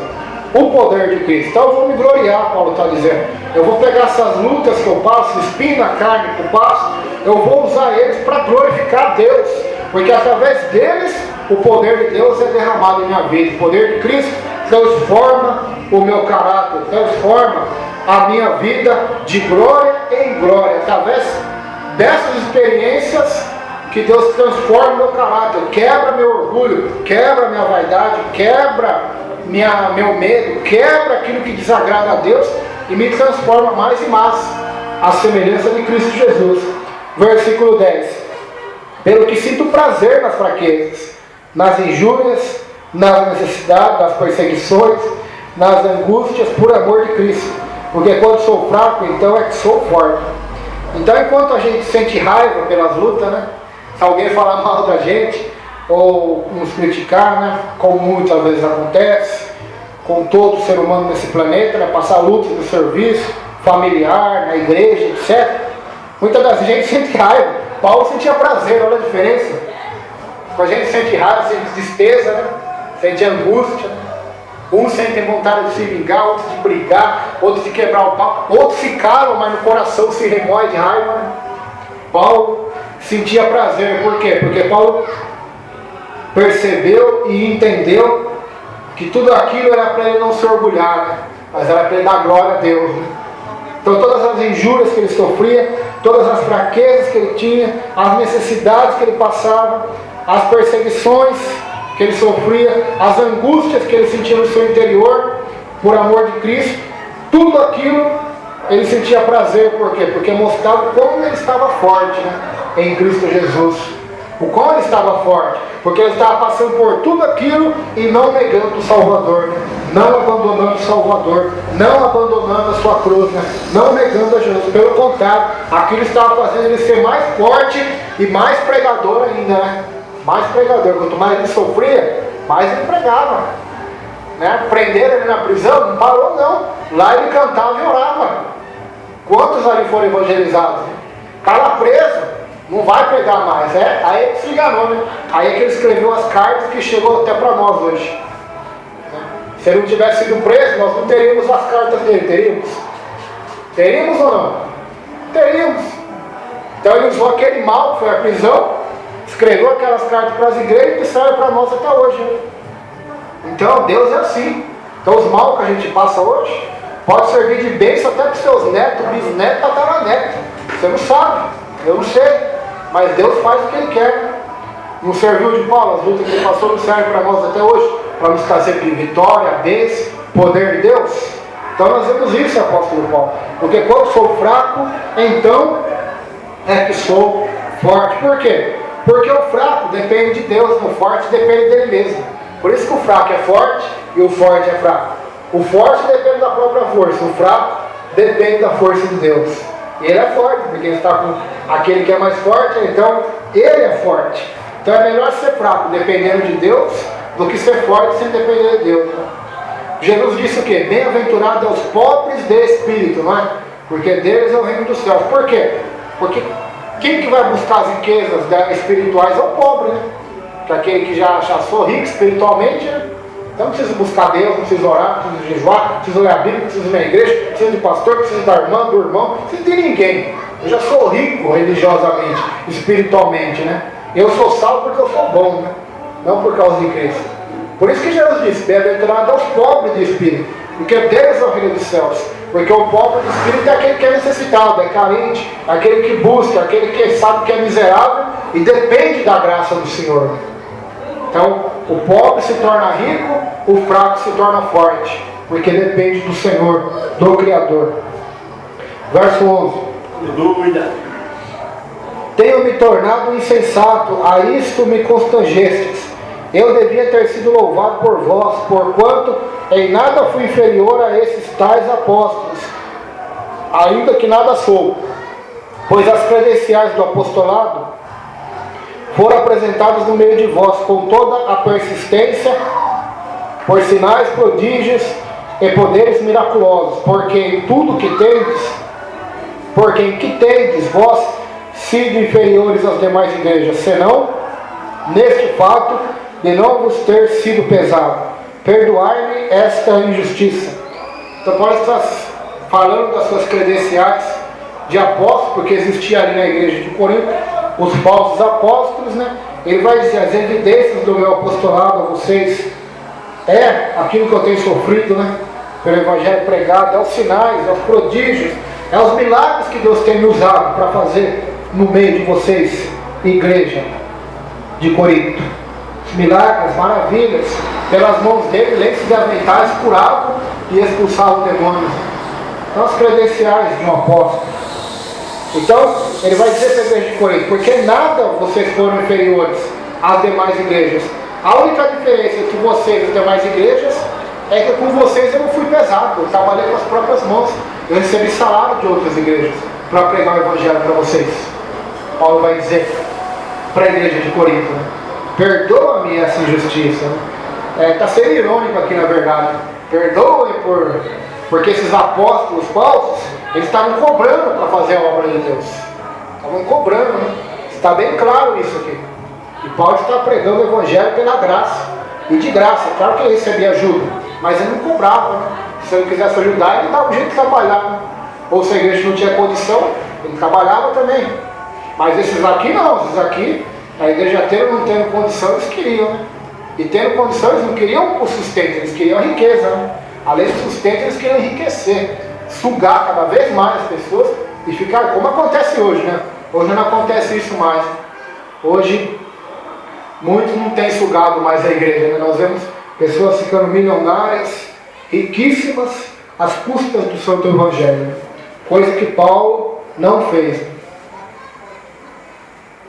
o poder de Cristo. Então eu vou me gloriar, Paulo está dizendo. Eu vou pegar essas lutas que eu passo, espinho na carne que eu passo, eu vou usar eles para glorificar Deus. Porque através deles, o poder de Deus é derramado em minha vida. O poder de Cristo transforma o meu caráter, transforma a minha vida de glória em glória. Através dessas experiências que Deus transforma o meu caráter, quebra meu orgulho, quebra minha vaidade, quebra meu medo, quebra aquilo que desagrada a Deus e me transforma mais e mais à semelhança de Cristo Jesus. Versículo 10. Pelo que sinto prazer nas fraquezas, nas injúrias, nas necessidades, nas perseguições, nas angústias, por amor de Cristo. Porque quando sou fraco, então é que sou forte. Então enquanto a gente sente raiva pelas lutas, né? Se alguém falar mal da gente, ou nos criticar, né? Como muitas vezes acontece, com todo ser humano nesse planeta, né? Passar lutas no serviço, familiar, na igreja, etc. Muitas das vezes sente raiva. Paulo sentia prazer, olha a diferença. Quando a gente sente raiva, sente tristeza, né? Sente angústia. Uns sentem vontade de se vingar, outros de brigar, outros de quebrar o pau, outros se calam, mas no coração se remói de raiva, né? Paulo sentia prazer, por quê? Porque Paulo percebeu e entendeu que tudo aquilo era para ele não se orgulhar, né? Mas era para ele dar glória a Deus, né? Então todas as injúrias que ele sofria, todas as fraquezas que ele tinha, as necessidades que ele passava, as perseguições que ele sofria, as angústias que ele sentia no seu interior, por amor de Cristo, tudo aquilo ele sentia prazer. Por quê? Porque mostrava como ele estava forte, né? Em Cristo Jesus. O como ele estava forte, porque ele estava passando por tudo aquilo e não negando o Salvador, né? Não abandonando o Salvador, não abandonando a sua cruz, né? Não negando a Jesus. Pelo contrário, aquilo estava fazendo ele ser mais forte e mais pregador ainda, né? Mais pregador. Quanto mais ele sofria, mais ele pregava, né? Prenderam ele na prisão, não parou não. Lá ele cantava e orava. Quantos ali foram evangelizados? Está lá preso. Não vai pregar mais, aí ele se enganou, né? Aí é que ele escreveu as cartas que chegou até para nós hoje. Se ele não tivesse sido preso, nós não teríamos as cartas dele, teríamos? Teríamos ou não? Teríamos. Então ele usou aquele mal, que foi a prisão, escreveu aquelas cartas para as igrejas que servem para nós até hoje, né? Então Deus é assim. Então os mal que a gente passa hoje pode servir de bênção até para os seus netos, bisnetos, tataranetos. Você não sabe, eu não sei. Mas Deus faz o que Ele quer. Não serviu de Paulo, as lutas que Ele passou não servem para nós até hoje, para nos trazer vitória, bênção, poder de Deus. Então nós vemos isso, apóstolo Paulo. Porque quando sou fraco, então é que sou forte. Por quê? Porque o fraco depende de Deus, o forte depende dele mesmo. Por isso que o fraco é forte e o forte é fraco. O forte depende da própria força, o fraco depende da força de Deus. E ele é forte, porque ele está com aquele que é mais forte, então ele é forte. Então é melhor ser fraco dependendo de Deus do que ser forte sem depender de Deus. Jesus disse o quê? Bem-aventurado aos pobres de espírito, não é? Porque deles é o reino dos céus. Por quê? Porque quem que vai buscar as riquezas espirituais é o pobre, né? Que aquele que já sou rico espiritualmente, né? Então não precisa buscar Deus, não precisa orar, não precisa jejuar, não precisa ler a Bíblia, não precisa ir na igreja, não precisa de pastor, não precisa da irmã, do irmão, não precisa de ninguém. Eu já sou rico religiosamente, espiritualmente, né? Eu sou salvo porque eu sou bom, né? Não por causa de Cristo. Por isso que Jesus disse, bem-aventurado aos pobres de espírito, porque deles é o reino dos céus. Porque o pobre de espírito é aquele que é necessitado, é carente, é aquele que busca, aquele que sabe que é miserável e depende da graça do Senhor. Então, o pobre se torna rico, o fraco se torna forte, porque depende do Senhor, do Criador. Verso 11. Dúvida. Tenho me tornado insensato, a isto me constrangestes. Eu devia ter sido louvado por vós, porquanto em nada fui inferior a esses tais apóstolos, ainda que nada sou. Pois as credenciais do apostolado, foram apresentados no meio de vós com toda a persistência, por sinais, prodígios e poderes miraculosos, porque em que tendes vós sido inferiores às demais igrejas, senão neste fato de não vos ter sido pesado. Perdoai-me esta injustiça. Então Paulo está falando das suas credenciais de apóstolo, porque existia ali na igreja de Corinto os falsos apóstolos, né? Ele vai dizer: as evidências do meu apostolado a vocês é aquilo que eu tenho sofrido, né? Pelo evangelho pregado, é os sinais, é os prodígios, é os milagres que Deus tem me usado para fazer no meio de vocês, igreja de Corinto. Milagres, maravilhas, pelas mãos dele, lenços de aventais curavam e expulsavam demônios. Então, as credenciais de um apóstolo. Então, ele vai dizer para a igreja de Corinto: porque nada vocês foram inferiores às demais igrejas. A única diferença entre vocês e as demais igrejas é que com vocês eu não fui pesado, eu trabalhei com as próprias mãos, eu recebi salário de outras igrejas para pregar o evangelho para vocês. Paulo vai dizer para a igreja de Corinto, né? Perdoa-me essa injustiça. Está sendo irônico aqui, na verdade. Perdoe porque esses apóstolos falsos, eles estavam cobrando para fazer a obra de Deus. Estavam cobrando, né? Está bem claro isso aqui. E Paulo está pregando o evangelho pela graça. E de graça. Claro que ele recebia ajuda, mas ele não cobrava, né? Se ele quisesse ajudar, ele dava um jeito de trabalhar, né? Ou se a igreja não tinha condição, ele trabalhava também. Mas esses aqui não, esses aqui, a igreja inteira não tendo condição, eles queriam, né? E tendo condição, eles não queriam o sustento, eles queriam a riqueza, né? Além do sustento, eles queriam enriquecer, sugar cada vez mais as pessoas e ficar, como acontece hoje, né? Hoje não acontece isso mais. Hoje, muitos não têm sugado mais a igreja, né? Nós vemos pessoas ficando milionárias, riquíssimas, às custas do Santo Evangelho. Coisa que Paulo não fez.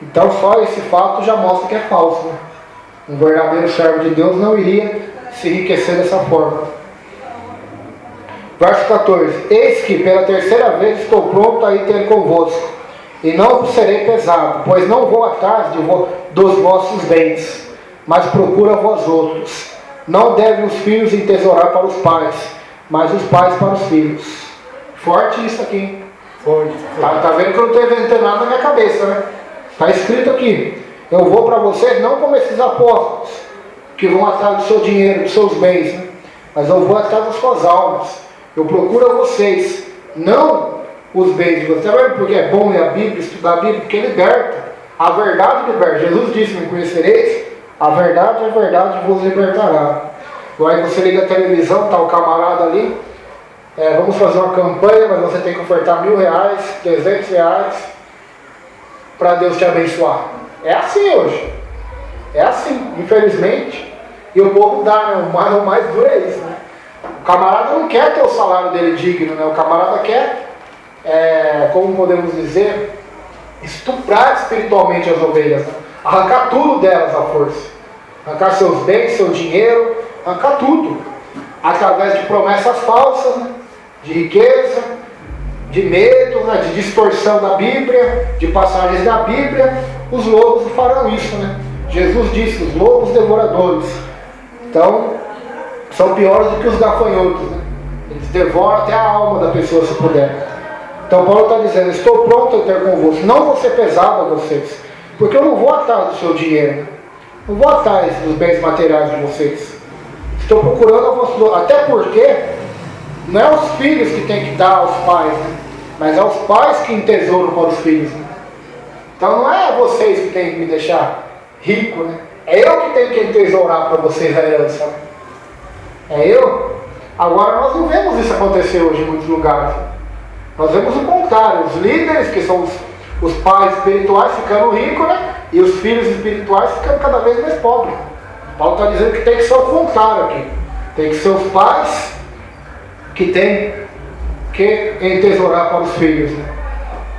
Então só esse fato já mostra que é falso, né? Um verdadeiro servo de Deus não iria se enriquecer dessa forma. Verso 14: eis que pela terceira vez estou pronto a ir ter convosco, e não vos serei pesado, pois não vou atrás dos vossos bens, mas procuro a vós outros. Não devem os filhos entesourar para os pais, mas os pais para os filhos. Forte isso aqui, hein? Forte. Tá vendo que eu não estou inventando nada na minha cabeça, né? Está escrito aqui: eu vou para vocês não como esses apóstolos que vão atrás do seu dinheiro, dos seus bens, né? Mas eu vou atrás das suas almas. Eu procuro a vocês, não os bens de vocês. Está vendo porque é bom ler a Bíblia, estudar a Bíblia? Porque liberta. A verdade liberta. Jesus disse: me conhecereis, a verdade vos libertará. Aí você liga a televisão, está o camarada ali, vamos fazer uma campanha, mas você tem que ofertar R$1.000, R$300 para Deus te abençoar. É assim hoje. É assim, infelizmente. E o povo dá, né? O mais duro é isso, né? O camarada não quer ter o salário dele digno, né? O camarada quer, como podemos dizer, estuprar espiritualmente as ovelhas, né? Arrancar tudo delas à força. Arrancar seus bens, seu dinheiro, arrancar tudo. Através de promessas falsas, né? De riqueza, de medo, né? De distorção da Bíblia, de passagens da Bíblia. Os lobos farão isso, né? Jesus disse: os lobos devoradores. Então, são piores do que os gafanhotos, né? Eles devoram até a alma da pessoa, se puder. Então Paulo está dizendo: estou pronto a ter convosco, não vou ser pesado a vocês, porque eu não vou atrás do seu dinheiro, né? Não vou atrás dos bens materiais de vocês. Estou procurando a vossa... Até porque não é os filhos que têm que dar aos pais, né? Mas é os pais que entesouram para os filhos, né? Então não é vocês que têm que me deixar rico, né? É eu que tenho que entesourar para vocês a herança, né? É eu. Agora nós não vemos isso acontecer hoje em muitos lugares. Nós vemos o contrário. Os líderes, que são os pais espirituais, ficando ricos, né? E os filhos espirituais ficando cada vez mais pobres. Paulo está dizendo que tem que ser o contrário aqui. Tem que ser os pais que têm que entesourar para os filhos, né?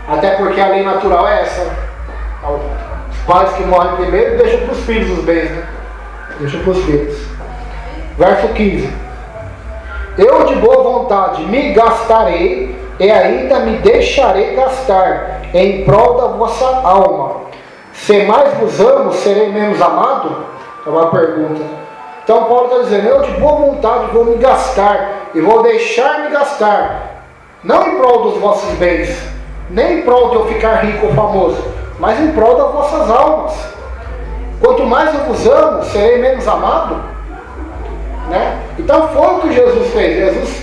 Até porque a lei natural é essa, né? Os pais que morrem primeiro deixam para os filhos os bens, né? Deixam para os filhos. Verso 15: eu de boa vontade me gastarei e ainda me deixarei gastar em prol da vossa alma, Se mais vos amo, serei menos amado? É uma pergunta. Então Paulo está dizendo, eu de boa vontade vou me gastar, e vou deixar-me gastar, não em prol dos vossos bens, nem em prol de eu ficar rico ou famoso, mas em prol das vossas almas. Quanto mais eu vos amo, serei menos amado? Né? Então foi o que Jesus fez. Jesus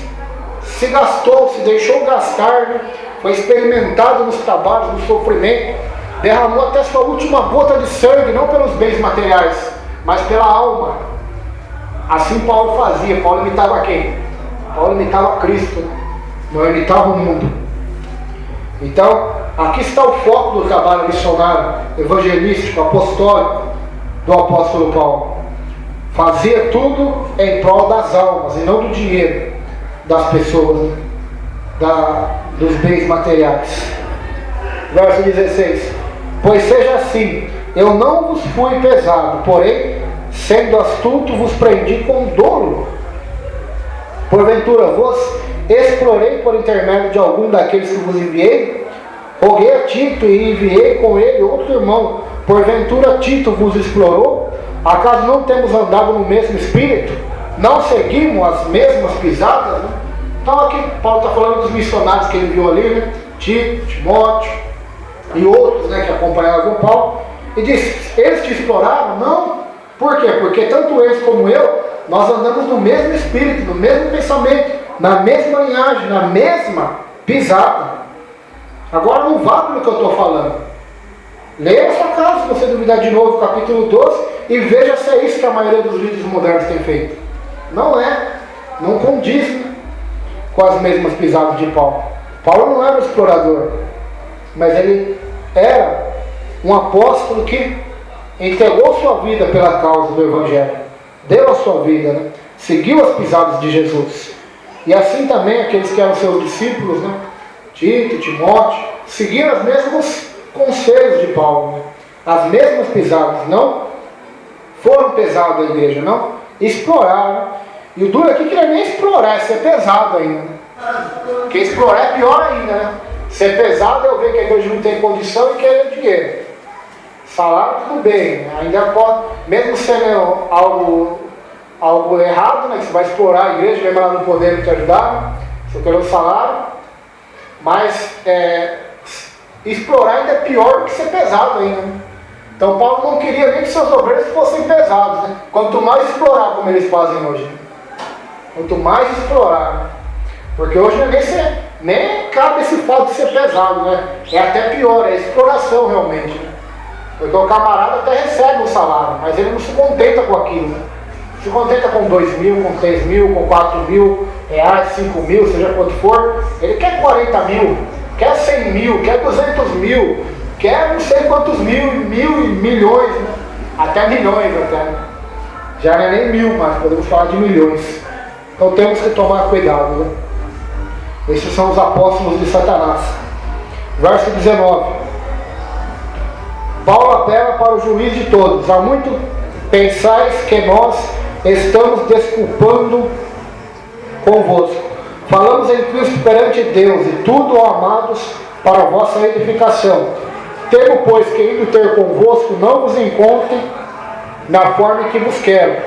se gastou, se deixou gastar, né? Foi experimentado nos trabalhos, no sofrimento, derramou até sua última gota de sangue, não pelos bens materiais, mas pela alma. Assim Paulo fazia. Paulo imitava quem? Paulo imitava Cristo, não imitava o mundo. Então, aqui está o foco do trabalho missionário, evangelístico, apostólico do apóstolo Paulo. Fazia tudo em prol das almas e não do dinheiro das pessoas, dos bens materiais. Verso 16: Pois seja assim, eu não vos fui pesado, porém, sendo astuto, vos prendi com dolo. Porventura vos explorei por intermédio de algum daqueles que vos enviei? Roguei a Tito e enviei com ele outro irmão. Porventura Tito vos explorou? Acaso não temos andado no mesmo espírito? Não seguimos as mesmas pisadas? Né? Então aqui Paulo está falando dos missionários que ele viu ali, né? Tito, Timóteo e outros, né, que acompanhavam Paulo. E diz, eles te exploraram? Não. Por quê? Porque tanto eles como eu, nós andamos no mesmo espírito, no mesmo pensamento, na mesma linhagem, na mesma pisada. Agora não vá pelo que eu estou falando. Leia a sua casa, se você duvidar de novo, capítulo 12, e veja se é isso que a maioria dos líderes modernos tem feito. Não é. Não condiz, né, com as mesmas pisadas de Paulo. Paulo não era um explorador, mas ele era um apóstolo que entregou sua vida pela causa do Evangelho. Deu a sua vida, né? Seguiu as pisadas de Jesus. E assim também aqueles que eram seus discípulos, né? Tito, Timóteo, seguiram os mesmos conselhos de Paulo, né? As mesmas pisadas. Não foram pesados da igreja, não exploraram. E o duro aqui que não é nem explorar, é ser pesado ainda, né? Porque explorar é pior ainda, né? Ser pesado é eu ver que a igreja não tem condição e querer dinheiro. Salário, tudo bem, ainda pode, mesmo sendo algo errado, né, que você vai explorar a igreja, mesmo ela não podendo te ajudar, você quer o salário, mas explorar ainda é pior do que ser pesado ainda. Né? Então Paulo não queria nem que seus obreiros fossem pesados, né? Quanto mais explorar, como eles fazem hoje. Né? Quanto mais explorar, né? Porque hoje nem cabe esse fato de ser pesado, né? É até pior, é exploração realmente. Né? Porque o camarada até recebe um salário, mas ele não se contenta com aquilo, né? Se contenta com 2 mil, com 3 mil, com 4 mil reais, 5 mil, seja quanto for. Ele quer 40 mil, quer 100 mil, quer 200 mil, quer não sei quantos mil e milhões, né? Até milhões até. Né? Já não é nem mil, mas podemos falar de milhões. Então temos que tomar cuidado, né? Esses são os apóstolos de Satanás. Verso 19. Paulo apela para o juiz de todos. Há muito pensais que nós estamos desculpando convosco. Falamos em Cristo perante Deus, e tudo, ó amados, para a vossa edificação. Temo, pois, que indo ter convosco, não vos encontre na forma que vos quero,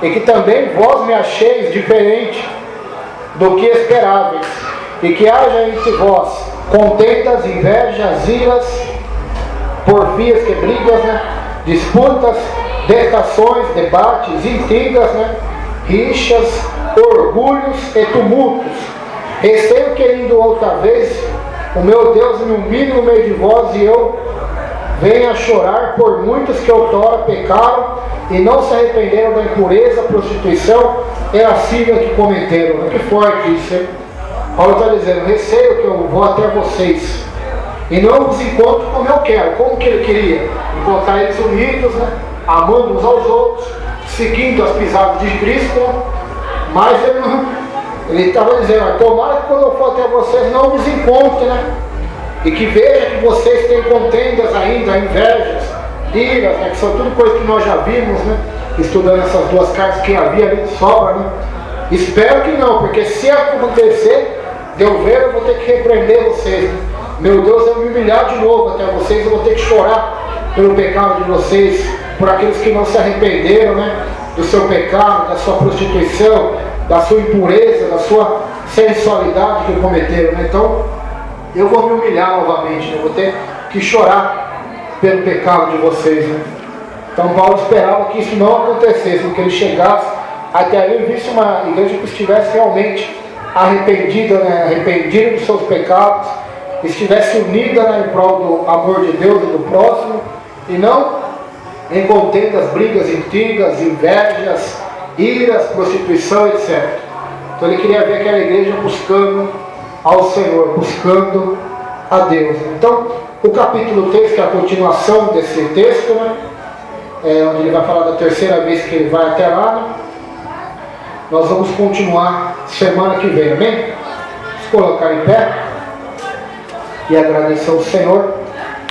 e que também vós me acheis diferente do que esperáveis, e que haja entre vós contendas, invejas, iras, porfias, que brigas, né? Disputas, detrações, debates, intrigas, né? Rixas, orgulhos e tumultos. Receio que indo outra vez o meu Deus me humilhe no meio de vós e eu venha chorar por muitos que outrora pecaram e não se arrependeram da impureza, prostituição e lascívia que cometeram. Que forte isso, hein? Paulo está dizendo, receio que eu vou até vocês e não os encontro como eu quero. Como que ele queria? Encontrar eles unidos, né? Amando uns aos outros, seguindo as pisadas de Cristo, né? Mas ele estava dizendo, tomara que quando eu for até vocês não os encontre, né? E que veja que vocês têm contendas ainda, invejas, iras, né? Que são tudo coisas que nós já vimos, né? Estudando essas duas cartas que havia ali de sobra, né? Espero que não, porque se acontecer, de eu ver, eu vou ter que repreender vocês, né? Meu Deus, eu me humilhar de novo até vocês, eu vou ter que chorar pelo pecado de vocês, por aqueles que não se arrependeram, né, do seu pecado, da sua prostituição, da sua impureza, da sua sensualidade que cometeram, né? Então, eu vou me humilhar novamente, né? Eu vou ter que chorar pelo pecado de vocês, né? Então, Paulo esperava que isso não acontecesse, que ele chegasse até ali e visse uma igreja que estivesse realmente arrependida, né? Arrependida dos seus pecados, estivesse unida, né, em prol do amor de Deus e do próximo, e não em contendas, brigas, intrigas, invejas, iras, prostituição, etc. Então ele queria ver aquela igreja buscando ao Senhor, buscando a Deus. Então, o capítulo 3, que é a continuação desse texto, né, onde ele vai falar da terceira vez que ele vai até lá, né, nós vamos continuar semana que vem, amém? Vamos colocar em pé e agradecer ao Senhor.